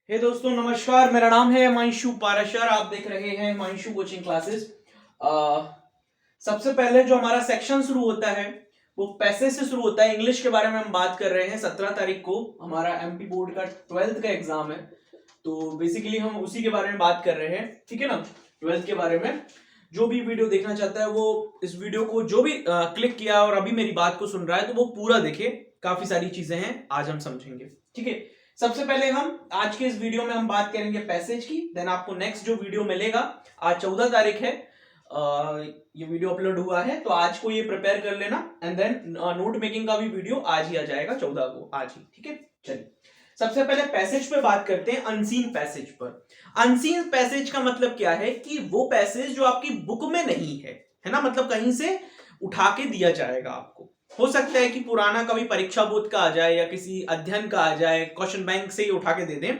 हे दोस्तों नमस्कार, मेरा नाम है हिमांशु पाराशर। आप देख रहे हैं हिमांशु कोचिंग क्लासेस। सबसे पहले जो हमारा सेक्शन शुरू होता है वो पैसेज से शुरू होता है। इंग्लिश के बारे में हम बात कर रहे हैं। 17 तारीख को हमारा एमपी बोर्ड का 12th का एग्जाम है, तो बेसिकली हम उसी के बारे में बात कर रहे हैं। ठीक है ना, 12th के बारे में। जो भी वीडियो देखना चाहता है वो इस वीडियो को जो भी क्लिक किया और अभी मेरी बात को सुन रहा है तो वो पूरा देखे। काफी सारी चीजें हैं, आज हम समझेंगे। ठीक है, सबसे पहले हम आज के इस वीडियो में हम बात करेंगे पैसेज की। देन आपको नेक्स्ट जो वीडियो मिलेगा, आज 14 तारीख है, ये वीडियो अपलोड हुआ है तो आज को ये प्रिपेयर कर लेना। एंड देन नोट मेकिंग का भी वीडियो आज ही आ जाएगा, 14 को, आज ही। ठीक है, चलिए सबसे पहले पैसेज पे बात करते हैं, अनसीन पैसेज पर। अनसीन पैसेज का मतलब क्या है कि वो पैसेज जो आपकी बुक में नहीं है ना, मतलब कहीं से उठा के दिया जाएगा आपको। हो सकता है कि पुराना कभी परीक्षा बोध का आ जाए या किसी अध्ययन का आ जाए, क्वेश्चन बैंक से ही उठा के दे दें,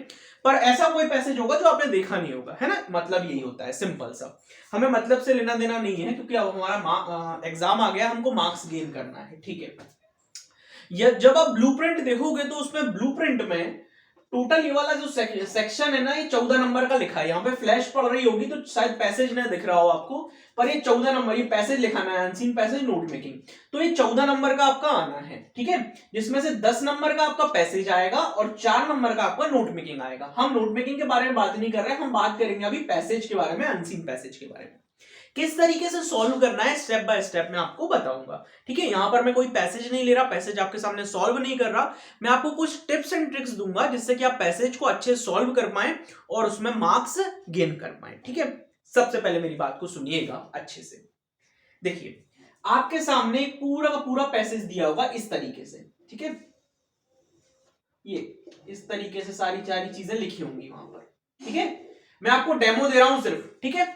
पर ऐसा कोई पैसेज होगा जो आपने देखा नहीं होगा, है ना। मतलब यही होता है, सिंपल सा। हमें मतलब से लेना देना नहीं है, क्योंकि अब हमारा एग्जाम आ गया, हमको मार्क्स गेन करना है। ठीक है, जब आप ब्लूप्रिंट देखोगे तो उसमें ब्लूप्रिंट में टोटल ये वाला जो सेक्शन है ना, ये 14 नंबर का लिखा है। यहाँ पे फ्लैश पड़ रही होगी तो शायद पैसेज ना दिख रहा हो आपको, पर ये 14 नंबर, ये पैसेज लिखाना है, अनसीन पैसेज नोट मेकिंग। तो ये 14 नंबर का आपका आना है। ठीक है, जिसमें से 10 नंबर का आपका पैसेज आएगा और 4 नंबर का आपका नोट मेकिंग आएगा। हम नोट मेकिंग के बारे में बात नहीं कर रहे हैं, हम बात करेंगे अभी पैसेज के बारे में, अनसीन पैसेज के बारे में। किस तरीके से सॉल्व करना है स्टेप बाय स्टेप मैं आपको बताऊंगा। ठीक है, यहां पर मैं कोई पैसेज नहीं ले रहा, पैसेज आपके सामने सॉल्व नहीं कर रहा। मैं आपको कुछ टिप्स एंड ट्रिक्स दूंगा जिससे कि आप पैसेज को अच्छे सॉल्व कर पाए और उसमें मार्क्स गेन कर पाए। ठीक है, सबसे पहले मेरी बात को सुनिएगा अच्छे से। देखिए, आपके सामने पूरा का पूरा पैसेज दिया होगा इस तरीके से। ठीक है, ये इस तरीके से सारी चीजें लिखी होंगी वहां पर। ठीक है, मैं आपको डेमो दे रहा हूं सिर्फ। ठीक है,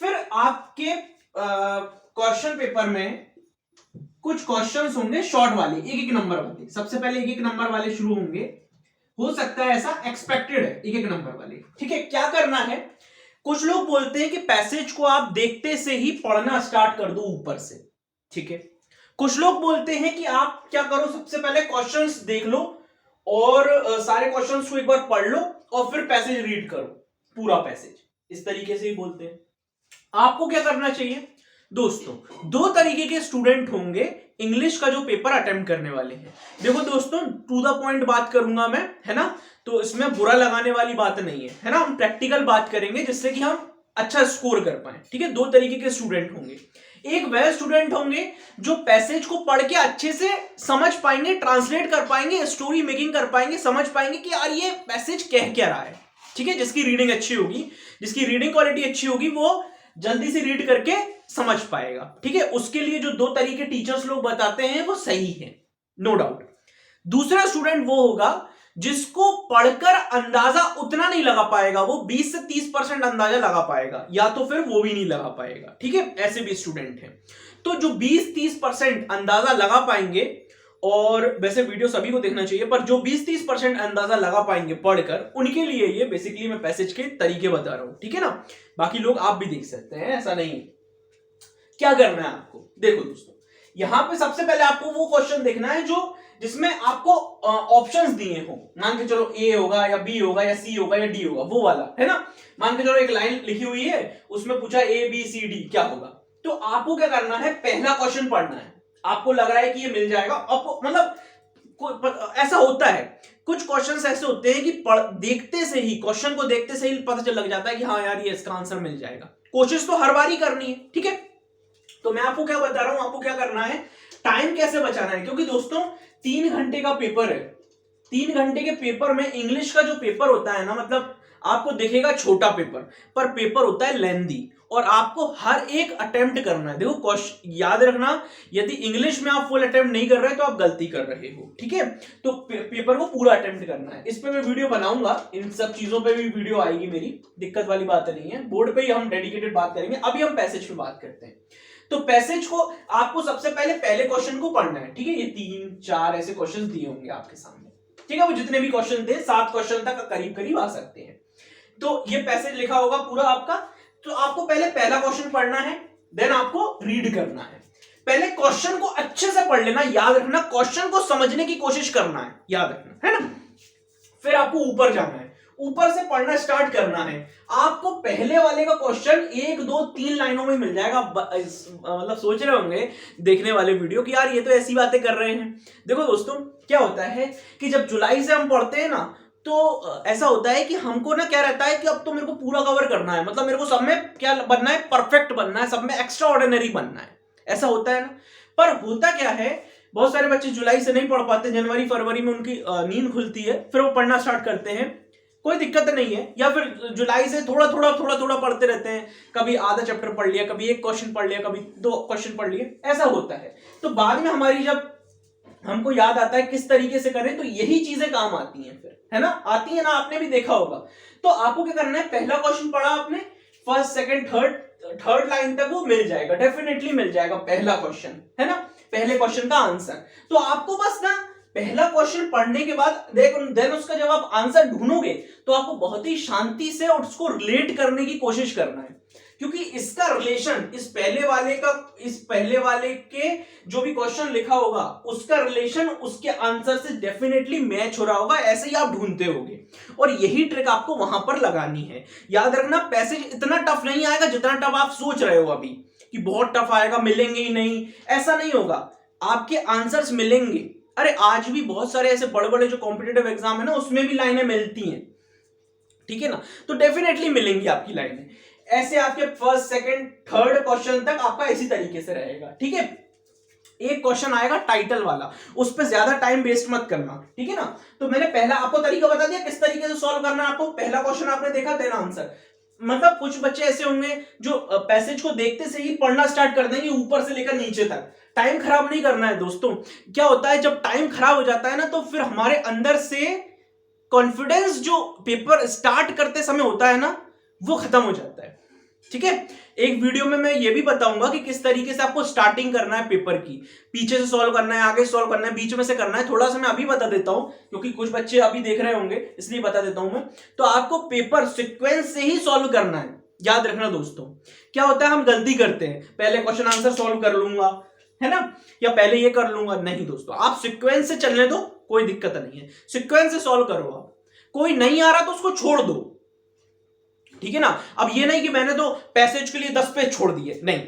फिर आपके क्वेश्चन पेपर में कुछ क्वेश्चंस होंगे शॉर्ट वाले, एक एक नंबर वाले। सबसे पहले एक एक नंबर वाले शुरू होंगे, हो सकता है ऐसा, एक्सपेक्टेड है एक एक नंबर वाले। ठीक है, क्या करना है, कुछ लोग बोलते हैं कि पैसेज को आप देखते से ही पढ़ना स्टार्ट कर दो ऊपर से। ठीक है, कुछ लोग बोलते हैं कि आप क्या करो, सबसे पहले क्वेश्चंस देख लो और सारे क्वेश्चंस को एक बार पढ़ लो और फिर पैसेज रीड करो, पूरा पैसेज। इस तरीके से ही बोलते हैं। आपको क्या करना चाहिए दोस्तों, दो तरीके के स्टूडेंट होंगे इंग्लिश का जो पेपर अटेम्प्ट करने वाले हैं। देखो दोस्तों, टू द पॉइंट बात करूंगा मैं, है ना, तो इसमें बुरा लगाने वाली बात नहीं है ना। हम प्रैक्टिकल बात करेंगे जिससे कि हम अच्छा स्कोर कर पाए। ठीक है, दो तरीके के स्टूडेंट होंगे। एक वह स्टूडेंट होंगे जो पैसेज को पढ़ के अच्छे से समझ पाएंगे, ट्रांसलेट कर पाएंगे, स्टोरी मेकिंग कर पाएंगे, समझ पाएंगे कि यार ये पैसेज कह क्या रहा है। ठीक है, जिसकी रीडिंग अच्छी होगी, जिसकी रीडिंग क्वालिटी अच्छी होगी, वो जल्दी से रीड करके समझ पाएगा। ठीक है, उसके लिए जो दो तरीके टीचर्स लोग बताते हैं वो सही है, नो डाउट। दूसरा स्टूडेंट वो होगा जिसको पढ़कर अंदाजा उतना नहीं लगा पाएगा, वो 20 से 30% अंदाजा लगा पाएगा, या तो फिर वो भी नहीं लगा पाएगा। ठीक है, ऐसे भी स्टूडेंट हैं। तो जो 20-30% अंदाजा लगा पाएंगे, और वैसे वीडियो सभी को देखना चाहिए, पर जो 20-30% अंदाजा लगा पाएंगे पढ़कर, उनके लिए ये बेसिकली मैं पैसेज के तरीके बता रहा हूं। ठीक है ना, बाकी लोग आप भी देख सकते हैं, ऐसा नहीं। क्या करना है आपको, देखो दोस्तों, यहां पे सबसे पहले आपको वो क्वेश्चन देखना है जो जिसमें आपको ऑप्शंस दिए हो। मान के चलो ए होगा या बी होगा या सी होगा या डी होगा, वो वाला, है ना। मान के चलो एक लाइन लिखी हुई है, उसमें पूछा ए बी सी डी क्या होगा, तो आपको क्या करना है, पहला क्वेश्चन पढ़ना है। आपको लग रहा है कि ये मिल जाएगा, आपको मतलब ऐसा होता है, कुछ क्वेश्चंस ऐसे होते हैं कि देखते से ही, क्वेश्चन को देखते से ही पता चल लग जाता है कि हाँ यार ये इसका आंसर मिल जाएगा। कोशिश तो हर बार ही करनी है। ठीक है, तो मैं आपको क्या बता रहा हूं, आपको क्या करना है, टाइम कैसे बचाना है, क्योंकि दोस्तों 3 घंटे का पेपर है। 3 घंटे के पेपर में इंग्लिश का जो पेपर होता है ना, मतलब आपको दिखेगा छोटा पेपर, पर पेपर होता है लेंदी, और आपको हर एक अटेम्प्ट करना है। देखो क्वेश्चन याद रखना, यदि इंग्लिश में आप फुल अटेम्प्ट नहीं कर रहे तो आप गलती कर रहे हो। ठीक है, तो पेपर को पूरा अटेम्प्ट करना है। इस पे मैं वीडियो बनाऊंगा, इन सब चीजों पे भी वीडियो आएगी मेरी, दिक्कत वाली बात नहीं है। बोर्ड पे ही हम डेडिकेटेड बात करेंगे, अभी हम पैसेज पे बात करते हैं। तो पैसेज को आपको सबसे पहले पहले क्वेश्चन को पढ़ना है। ठीक है, ये 3-4 ऐसे क्वेश्चन दिए होंगे आपके सामने। ठीक है, वो जितने भी क्वेश्चन थे 7 क्वेश्चन तक करीब करीब आ सकते हैं। तो ये पैसेज लिखा होगा पूरा आपका, तो आपको पहले पहला क्वेश्चन पढ़ना है, देन आपको रीड करना है। पहले क्वेश्चन को अच्छे से पढ़ लेना, याद रखना, क्वेश्चन को समझने की कोशिश करना है, याद रखना, है ना। फिर आपको ऊपर जाना है, ऊपर से पढ़ना स्टार्ट करना है। आपको पहले वाले का क्वेश्चन 1 2 3 लाइनों में मिल जाएगा। मतलब सोच रहे होंगे देखने वाले वीडियो कि यार ये तो ऐसी बातें कर रहे हैं। देखो दोस्तों क्या होता है कि जब जुलाई से हम पढ़ते हैं ना, तो ऐसा होता है कि हमको ना क्या रहता है कि अब तो मेरे को पूरा कवर करना है, मतलब मेरे को सब में क्या बनना है, परफेक्ट बनना है, सब में एक्स्ट्रा ऑर्डिनरी बनना है, ऐसा होता है ना। पर होता क्या है, बहुत सारे बच्चे जुलाई से नहीं पढ़ पाते, जनवरी फरवरी में उनकी नींद खुलती है, फिर वो पढ़ना स्टार्ट करते हैं, कोई दिक्कत नहीं है। या फिर जुलाई से थोड़ा थोड़ा पढ़ते रहते हैं, कभी आधा चैप्टर पढ़ लिया, कभी एक क्वेश्चन पढ़ लिया, कभी 2 क्वेश्चन पढ़ लिए, ऐसा होता है। तो बाद में हमारी जब हमको याद आता है किस तरीके से करें, तो यही चीजें काम आती हैं फिर, है ना, आती है ना, आपने भी देखा होगा। तो आपको क्या करना है, पहला क्वेश्चन पढ़ा आपने, फर्स्ट सेकंड थर्ड लाइन तक वो मिल जाएगा, डेफिनेटली मिल जाएगा पहला क्वेश्चन, है ना, पहले क्वेश्चन का आंसर। तो आपको बस ना पहला क्वेश्चन पढ़ने के बाद देन उसका जब आप आंसर ढूंढोगे तो आपको बहुत ही शांति से और उसको रिलेट करने की कोशिश करना है, क्योंकि इसका रिलेशन इस पहले वाले के जो भी क्वेश्चन लिखा होगा उसका रिलेशन उसके आंसर से डेफिनेटली मैच हो रहा होगा, ऐसे ही आप ढूंढते होगे। और यही ट्रिक आपको वहां पर लगानी है। याद रखना, पैसेज इतना टफ नहीं आएगा जितना टफ आप सोच रहे हो अभी कि बहुत टफ आएगा, मिलेंगे ही नहीं, ऐसा नहीं होगा, आपके आंसर्स मिलेंगे। अरे आज भी बहुत सारे ऐसे बड़े बड़े जो कॉम्पिटिटिव एग्जाम है ना, उसमें भी लाइनें मिलती हैं, ठीक है ना, तो डेफिनेटली मिलेंगी आपकी लाइनें। ऐसे आपके फर्स्ट सेकंड थर्ड क्वेश्चन तक आपका इसी तरीके से रहेगा, ठीक है। एक क्वेश्चन आएगा टाइटल वाला, उस पर ज्यादा टाइम वेस्ट मत करना, ठीक है ना। तो मैंने पहला आपको तरीका बता दिया किस तरीके से सॉल्व करना है आपको। पहला क्वेश्चन आपने देखा, देना आंसर। मतलब कुछ बच्चे ऐसे होंगे जो पैसेज को देखते से ही पढ़ना स्टार्ट कर देंगे ऊपर से लेकर नीचे तक। टाइम खराब नहीं करना है दोस्तों। क्या होता है जब टाइम खराब हो जाता है ना, तो फिर हमारे अंदर से कॉन्फिडेंस जो पेपर स्टार्ट करते समय होता है ना, वो खत्म हो जाता है, ठीक है। एक वीडियो में मैं ये भी बताऊंगा कि किस तरीके से आपको स्टार्टिंग करना है पेपर की, पीछे से सॉल्व करना है, आगे सॉल्व करना है, बीच में से करना है। थोड़ा सा मैं अभी बता देता हूं क्योंकि कुछ बच्चे अभी देख रहे होंगे, इसलिए बता देता हूं मैं। तो आपको पेपर सीक्वेंस से ही सॉल्व करना है, याद रखना दोस्तों। क्या होता है हम गलती करते हैं, पहले क्वेश्चन आंसर सॉल्व कर लूंगा, है ना, या पहले ये कर लूंगा। नहीं दोस्तों, आप सीक्वेंस से चलने दो, कोई दिक्कत नहीं है, सीक्वेंस से सॉल्व करो। आप कोई नहीं आ रहा तो उसको छोड़ दो, ठीक है ना। अब ये नहीं कि मैंने तो पैसेज के लिए 10 पेज छोड़ दिए, नहीं,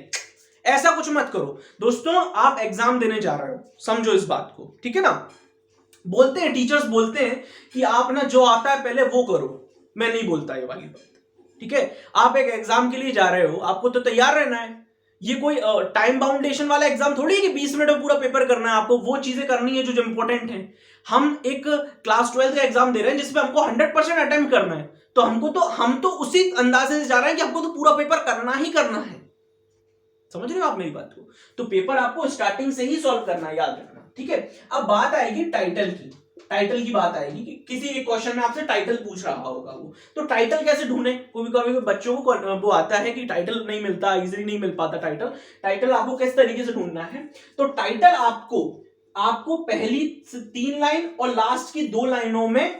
ऐसा कुछ मत करो दोस्तों। आप एग्जाम देने जा रहे हो, समझो इस बात को, ठीक है ना। बोलते हैं टीचर्स बोलते हैं कि आप ना जो आता है पहले वो करो, मैं नहीं बोलता ये वाली बात, ठीक है। आप एक एग्जाम के लिए जा रहे हो, आपको तो तैयार रहना है। ये कोई टाइम बाउंडेशन वाला एग्जाम थोड़ी है कि 20 मिनट में पूरा पेपर करना है। आपको वो चीजें करनी है जो इंपॉर्टेंट है। हम एक क्लास 12 का एग्जाम दे रहे हैं जिसमें हमको 100% अटेम्प्ट करना है, तो हम तो उसी अंदाजे से जा रहे हैं कि हमको तो पूरा पेपर करना ही करना है। समझ रहे हो आप मेरी बात को। तो पेपर आपको स्टार्टिंग से ही सॉल्व करना है, याद रखना, ठीक है। अब बात आएगी टाइटल की। टाइटल की बात आएगी कि किसी एक क्वेश्चन में आपसे टाइटल पूछ रहा होगा वो, तो टाइटल कैसे ढूंढे। कभी कभी बच्चों को वो आता है कि टाइटल नहीं मिलता, इजीली नहीं मिल पाता टाइटल आपको किस तरीके से ढूंढना है। तो टाइटल आपको पहली 3 लाइन और लास्ट की 2 लाइनों में,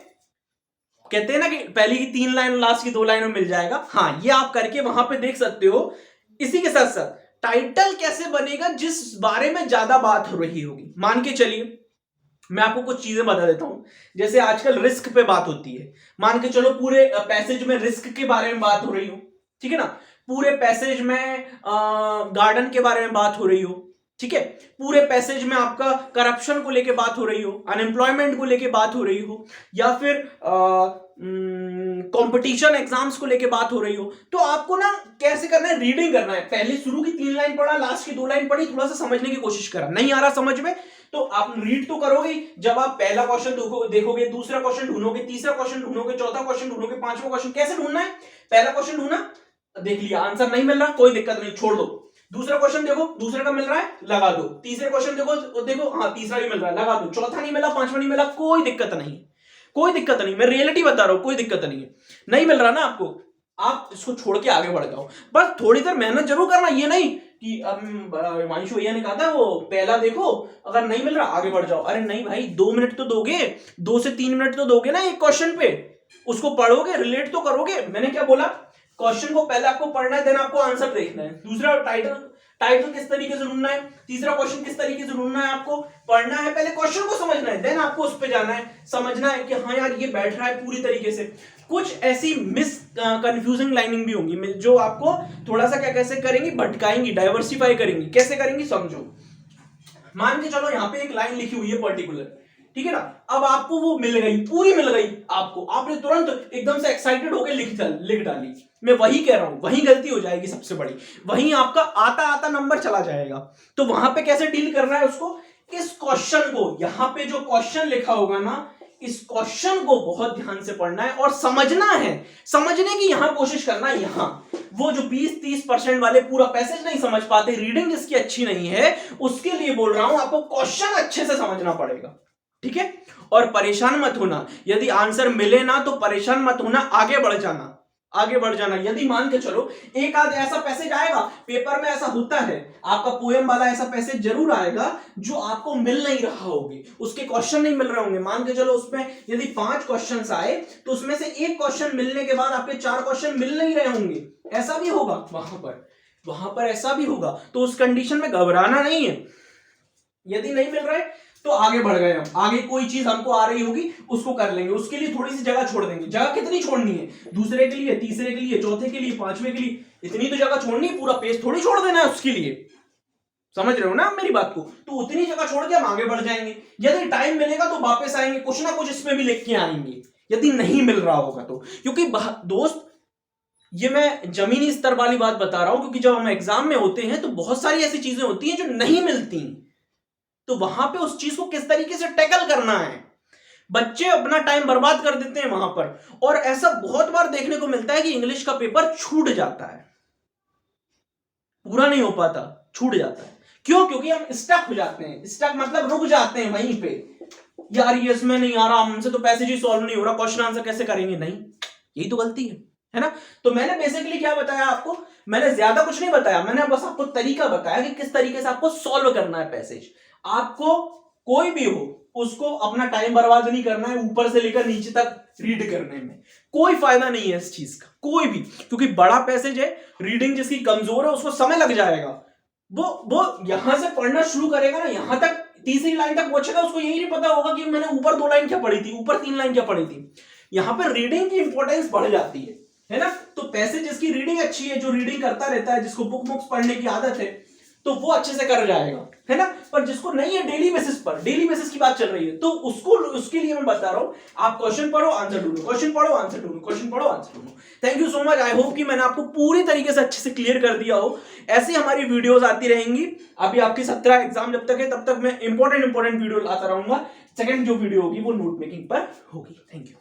कहते हैं ना कि पहली की 3 लाइन लास्ट की 2 लाइनों में मिल जाएगा। हाँ, ये आप करके वहां पे देख सकते हो। इसी के साथ साथ टाइटल कैसे बनेगा, जिस बारे में ज्यादा बात हो रही होगी। मान के चलिए मैं आपको कुछ चीजें बता देता हूं, जैसे आजकल रिस्क पे बात होती है। मान के चलो पूरे पैसेज में रिस्क के बारे में बात हो रही हो, ठीक है ना। पूरे पैसेज में गार्डन के बारे में बात हो रही हो, ठीक है। पूरे पैसेज में आपका करप्शन को लेके बात हो रही हो, अनएम्प्लॉयमेंट को लेके बात हो रही हो, या फिर कंपटीशन एग्जाम्स को लेके बात हो रही हो, तो आपको ना कैसे करना है, रीडिंग करना है। पहले शुरू की 3 लाइन पढ़ा, लास्ट की 2 लाइन पढ़ी, थोड़ा सा समझने की कोशिश करा। नहीं आ रहा समझ में तो आप रीड तो करोगे। जब आप पहला क्वेश्चन देखोगे, दूसरा क्वेश्चन ढूंढोगे, तीसरा क्वेश्चन ढूंढोगे, चौथा क्वेश्चन ढूंढोगे, 5वां क्वेश्चन कैसे ढूंढना है। पहला क्वेश्चन ढूंढा, देख लिया, आंसर नहीं मिल रहा, कोई दिक्कत नहीं, छोड़ दो। दूसरा क्वेश्चन देखो, दूसरे का मिल रहा है, लगा दो। तीसरे क्वेश्चन देखो, हाँ तीसरा भी मिल रहा है, लगा दो। चौथा नहीं मिला, 5वां नहीं मिला, कोई दिक्कत नहीं, कोई दिक्कत नहीं। मैं रियलिटी बता रहा हूं, कोई दिक्कत नहीं है। नहीं मिल रहा ना आपको, आप इसको छोड़ के आगे बढ़ जाओ। बस थोड़ी देर मेहनत जरूर करना, ये नहीं कि हिमांशु भैया ने कहा था वो पहला देखो, अगर नहीं मिल रहा आगे बढ़ जाओ। अरे नहीं भाई, 2 मिनट तो दोगे, 2 से 3 मिनट तो दोगे ना एक क्वेश्चन पे, उसको पढ़ोगे, रिलेट तो करोगे। मैंने क्या बोला, क्वेश्चन को पहले आपको पढ़ना है, देन आपको आंसर देखना है। दूसरा टाइटल किस तरीके से ढूंढना है, तीसरा क्वेश्चन किस तरीके से ढूंढना है, आपको पढ़ना है, पहले क्वेश्चन को समझना है, देन आपको उस पे जाना है, समझना है कि हाँ यार ये बैठ रहा है पूरी तरीके से। कुछ ऐसी मिस कंफ्यूजिंग लाइनिंग भी होंगी जो आपको थोड़ा सा क्या कैसे करेंगी, भटकाएंगी, डाइवर्सिफाई करेंगी। कैसे करेंगी समझो। मान के चलो यहां पे एक लाइन लिखी हुई है पर्टिकुलर, ठीक है ना। अब आपको वो मिल गई, पूरी मिल गई आपको, आपने तुरंत एकदम से एक्साइटेड होकर लिख डाली। मैं वही कह रहा हूं, वही गलती हो जाएगी सबसे बड़ी, वहीं आपका आता आता नंबर चला जाएगा। तो वहां पे कैसे डील करना है उसको, इस क्वेश्चन को, यहां पे जो क्वेश्चन लिखा होगा ना, इस क्वेश्चन को बहुत ध्यान से पढ़ना है और समझना है, समझने की यहां कोशिश करना है। यहां वो जो 20-30% वाले पूरा पैसेज नहीं समझ पाते, रीडिंग जिसकी अच्छी नहीं है, उसके लिए बोल रहा हूं आपको क्वेश्चन अच्छे से समझना पड़ेगा, ठीक है। और परेशान मत होना, यदि आंसर मिले ना तो परेशान मत होना, आगे बढ़ जाना, आगे बढ़ जाना। यदि मान के चलो एक आध ऐसा पैसेज आएगा, पेपर में ऐसा होता है, आपका पोएम वाला ऐसा पैसेज जरूर आएगा जो आपको मिल नहीं रहा होगी, उसके क्वेश्चन नहीं मिल रहे होंगे। मान के चलो उसमें यदि 5 क्वेश्चंस आए तो उसमें से एक क्वेश्चन मिलने के बाद आपके 4 क्वेश्चन मिल नहीं रहे होंगे, ऐसा भी होगा वहां पर ऐसा भी होगा। तो उस कंडीशन में घबराना नहीं है। यदि नहीं मिल रहा है तो आगे बढ़ गए, हम आगे कोई चीज हमको आ रही होगी उसको कर लेंगे, उसके लिए थोड़ी सी जगह छोड़ देंगे। जगह कितनी छोड़नी है, दूसरे के लिए, तीसरे के लिए, चौथे के लिए, पांचवे के लिए, इतनी तो जगह छोड़नी है, पूरा पेज थोड़ी छोड़ देना है उसके लिए। समझ रहे हो ना मेरी बात को। तो उतनी जगह छोड़ के हम आगे बढ़ जाएंगे। यदि टाइम मिलेगा तो वापस आएंगे, कुछ ना कुछ इसमें भी लिख के आएंगे, यदि नहीं मिल रहा होगा तो। क्योंकि दोस्त, ये मैं जमीनी स्तर वाली बात बता रहा हूं, क्योंकि जब हम एग्जाम में होते हैं तो बहुत सारी ऐसी चीजें होती हैं जो नहीं मिलती, तो वहां पे उस चीज को किस तरीके से टैकल करना है। बच्चे अपना टाइम बर्बाद कर देते हैं वहां पर, और ऐसा बहुत बार देखने को मिलता है कि इंग्लिश का पेपर छूट जाता है, पूरा नहीं हो पाता, छूट जाता है। क्यों? क्योंकि हम स्टक हो जाते हैं। स्टक मतलब रुक जाते हैं वहीं पे, यार ये इसमें नहीं आ रहा, हमसे तो पैसेज ही सॉल्व नहीं हो रहा, क्वेश्चन आंसर कैसे करेंगे। नहीं, यही तो गलती है ना। तो मैंने बेसिकली क्या बताया आपको, मैंने ज्यादा कुछ नहीं बताया, मैंने बस आपको तरीका बताया कि किस तरीके से आपको सॉल्व करना है पैसेज। आपको कोई भी हो उसको अपना टाइम बर्बाद नहीं करना है ऊपर से लेकर नीचे तक रीड करने में, कोई फायदा नहीं है इस चीज का, कोई भी। क्योंकि बड़ा पैसेज है, रीडिंग जिसकी कमजोर है उसको समय लग जाएगा। वो यहां से पढ़ना शुरू करेगा ना, यहां तक तीसरी लाइन तक पहुंचेगा, उसको यही नहीं पता होगा कि मैंने ऊपर 2 लाइन क्या पढ़ी थी, ऊपर 3 लाइन क्या पढ़ी थी। यहां पर रीडिंग की इंपॉर्टेंस बढ़ जाती है ना। तो पैसेज जिसकी रीडिंग अच्छी है, जो रीडिंग करता रहता है, जिसको बुक्स पढ़ने की आदत है, तो वो अच्छे से कर जाएगा, है ना। पर जिसको नहीं है, डेली बेसिस पर, डेली बेसिस की बात चल रही है, तो उसको, उसके लिए मैं बता रहा हूं, आप क्वेश्चन पढ़ो, आंसर ढूंढो, क्वेश्चन पढ़ो, आंसर ढूंढो, क्वेश्चन पढ़ो, आंसर ढूंढो। Thank you so much. I hope कि मैंने आपको पूरी तरीके से अच्छे से क्लियर कर दिया हो। ऐसी हमारी वीडियोस आती रहेंगी। अभी आपकी 17 एग्जाम जब तक है तब तक मैं इंपॉर्टेंट वीडियो लाता रहूंगा। सेकंड जो वीडियो होगी वो नोट मेकिंग पर होगी। Thank you.